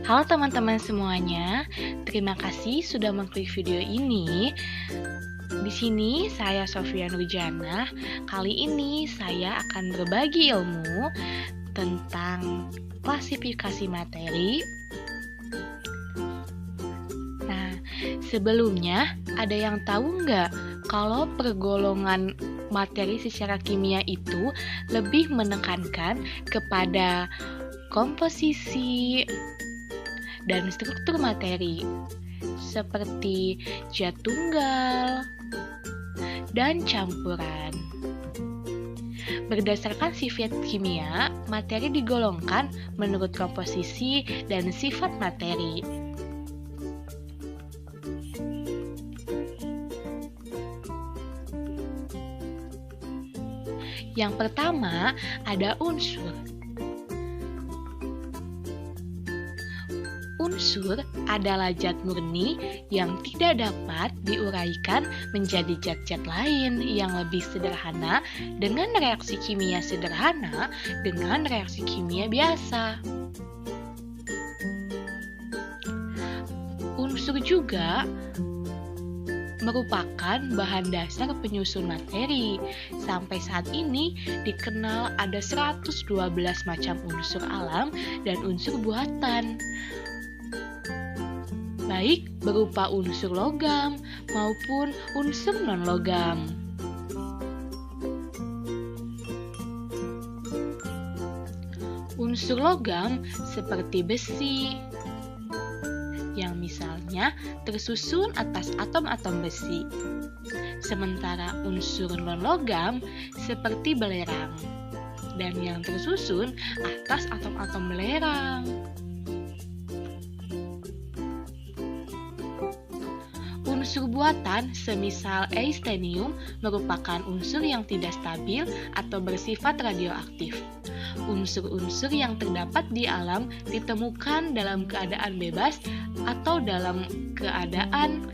Halo teman-teman semuanya, terima kasih sudah mengklik video ini. Di sini saya Sofia Nurjana. Kali ini saya akan berbagi ilmu tentang klasifikasi materi. Nah, sebelumnya ada yang tahu nggak kalau pergolongan materi secara kimia itu lebih menekankan kepada komposisi dan struktur materi seperti zat tunggal dan campuran. Berdasarkan sifat kimia, materi digolongkan menurut komposisi dan sifat materi. Yang pertama ada unsur. Unsur adalah zat murni yang tidak dapat diuraikan menjadi zat-zat lain yang lebih sederhana dengan reaksi kimia sederhana dengan reaksi kimia biasa. Unsur juga merupakan bahan dasar penyusun materi. Sampai saat ini dikenal ada 112 macam unsur alam dan unsur buatan, baik berupa unsur logam maupun unsur non-logam. Unsur logam seperti besi, yang misalnya tersusun atas atom-atom besi. Sementara unsur non-logam seperti belerang, dan yang tersusun atas atom-atom belerang. Unsur buatan semisal eustenium merupakan unsur yang tidak stabil atau bersifat radioaktif. Unsur-unsur yang terdapat di alam ditemukan dalam keadaan bebas atau dalam keadaan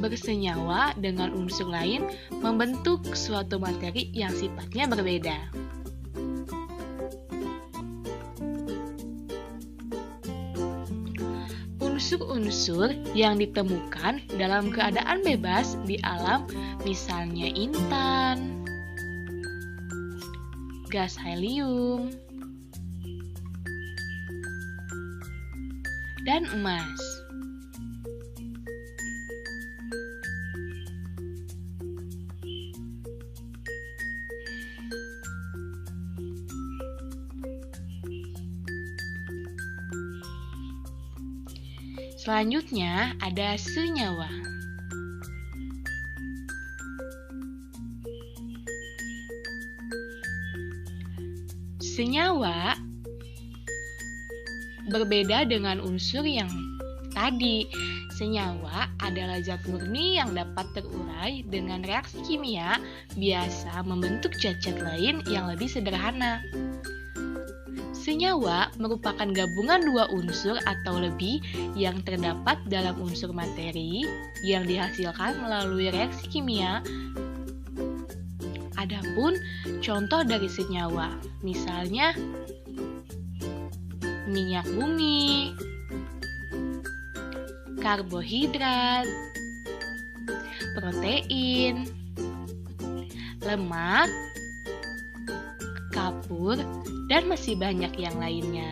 bersenyawa dengan unsur lain membentuk suatu materi yang sifatnya berbeda. Unsur-unsur yang ditemukan dalam keadaan bebas di alam misalnya intan, gas helium, dan emas. Selanjutnya ada senyawa. Senyawa berbeda dengan unsur yang tadi. Senyawa adalah zat murni yang dapat terurai dengan reaksi kimia biasa membentuk zat-zat lain yang lebih sederhana. Senyawa merupakan gabungan dua unsur atau lebih yang terdapat dalam unsur materi yang dihasilkan melalui reaksi kimia. Adapun contoh dari senyawa, misalnya minyak bumi, karbohidrat, protein, lemak, kapur, dan masih banyak yang lainnya.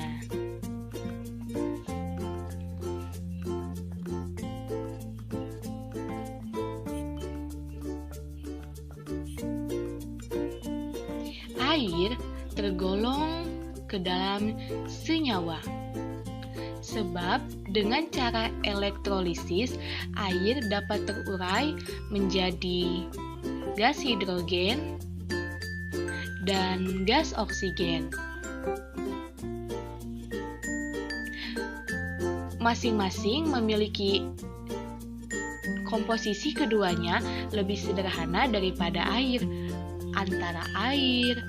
Air tergolong ke dalam senyawa, sebab dengan cara elektrolisis air dapat terurai menjadi gas hidrogen dan gas oksigen. Masing-masing memiliki komposisi keduanya lebih sederhana daripada air. Antara air,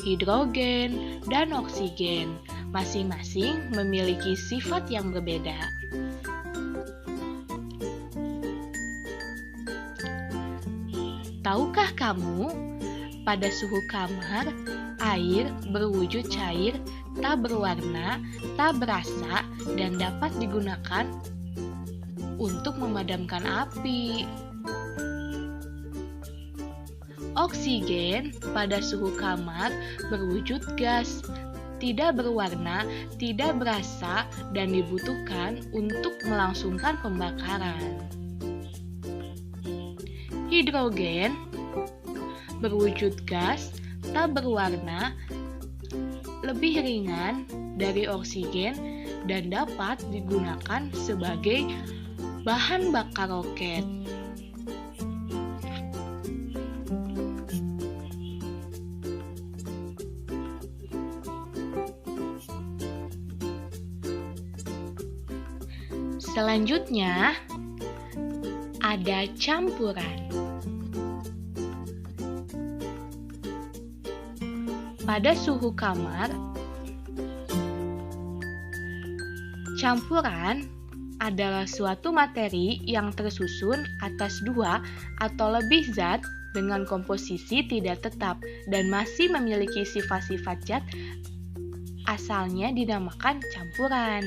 hidrogen, dan oksigen masing-masing memiliki sifat yang berbeda. Tahukah kamu, pada suhu kamar Air berwujud cair, tak berwarna, tak berasa, dan dapat digunakan untuk memadamkan api. Oksigen pada suhu kamar berwujud gas, tidak berwarna, tidak berasa, dan dibutuhkan untuk melangsungkan pembakaran. Hidrogen berwujud gas, tak berwarna, lebih ringan dari oksigen, dan dapat digunakan sebagai bahan bakar roket. Selanjutnya, ada campuran. Pada suhu kamar, campuran adalah suatu materi yang tersusun atas dua atau lebih zat dengan komposisi tidak tetap dan masih memiliki sifat-sifat zat asalnya dinamakan campuran.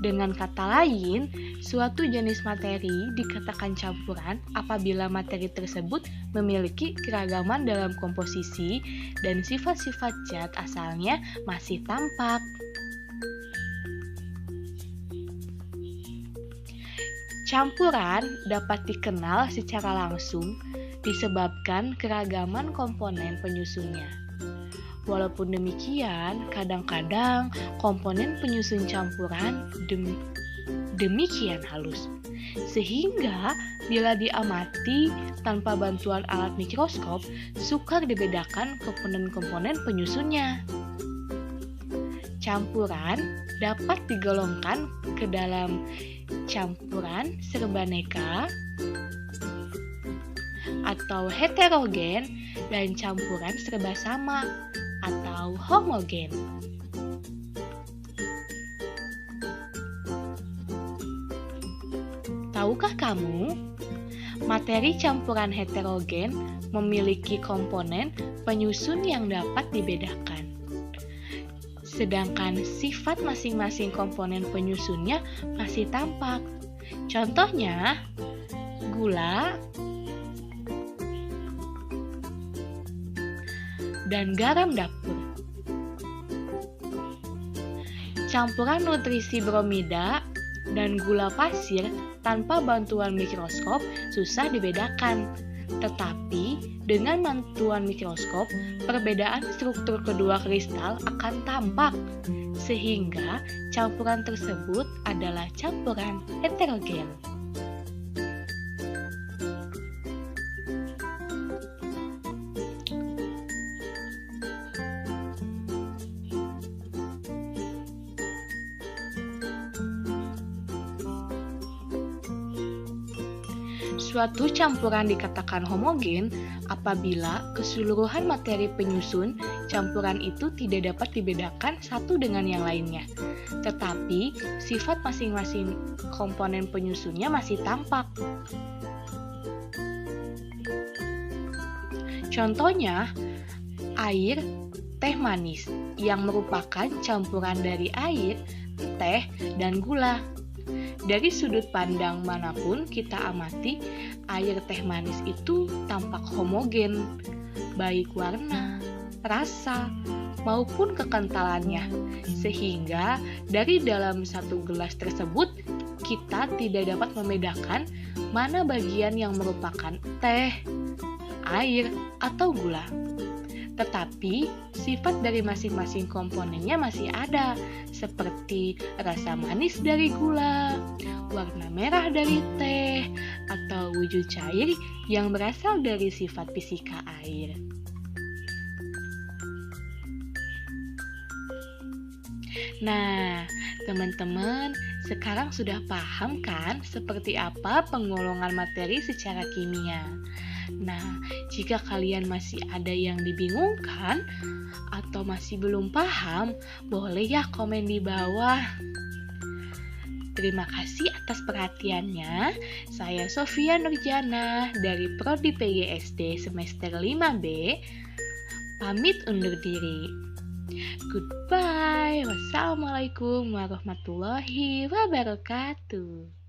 Dengan kata lain, suatu jenis materi dikatakan campuran apabila materi tersebut memiliki keragaman dalam komposisi dan sifat-sifat zat asalnya masih tampak. Campuran dapat dikenal secara langsung disebabkan keragaman komponen penyusunnya. Walaupun demikian, kadang-kadang komponen penyusun campuran demikian halus, sehingga bila diamati tanpa bantuan alat mikroskop, sukar dibedakan komponen-komponen penyusunnya. Campuran dapat digolongkan ke dalam campuran serbaneka atau heterogen dan campuran serba sama atau homogen. Tahukah kamu, materi campuran heterogen memiliki komponen penyusun yang dapat dibedakan. Sedangkan sifat masing-masing komponen penyusunnya masih tampak. Contohnya, gula dan garam dapur. Campuran nutrisi bromida dan gula pasir tanpa bantuan mikroskop susah dibedakan. Tetapi dengan bantuan mikroskop, perbedaan struktur kedua kristal akan tampak, sehingga campuran tersebut adalah campuran heterogen. Suatu campuran dikatakan homogen apabila keseluruhan materi penyusun campuran itu tidak dapat dibedakan satu dengan yang lainnya, tetapi sifat masing-masing komponen penyusunnya masih tampak. Contohnya, air teh manis yang merupakan campuran dari air, teh, dan gula. Dari sudut pandang manapun kita amati, air teh manis itu tampak homogen, baik warna, rasa, maupun kekentalannya. Sehingga dari dalam satu gelas tersebut, kita tidak dapat membedakan mana bagian yang merupakan teh, air, atau gula. Tetapi sifat dari masing-masing komponennya masih ada, seperti rasa manis dari gula, warna merah dari teh, atau wujud cair yang berasal dari sifat fisika air. Nah, teman-teman, sekarang sudah paham kan seperti apa penggolongan materi secara kimia? Nah, jika kalian masih ada yang dibingungkan atau masih belum paham, boleh ya komen di bawah. Terima kasih atas perhatiannya. Saya Sofia Nurjana dari Prodi PGSD semester 5B. pamit undur diri. Goodbye. Wassalamualaikum warahmatullahi wabarakatuh.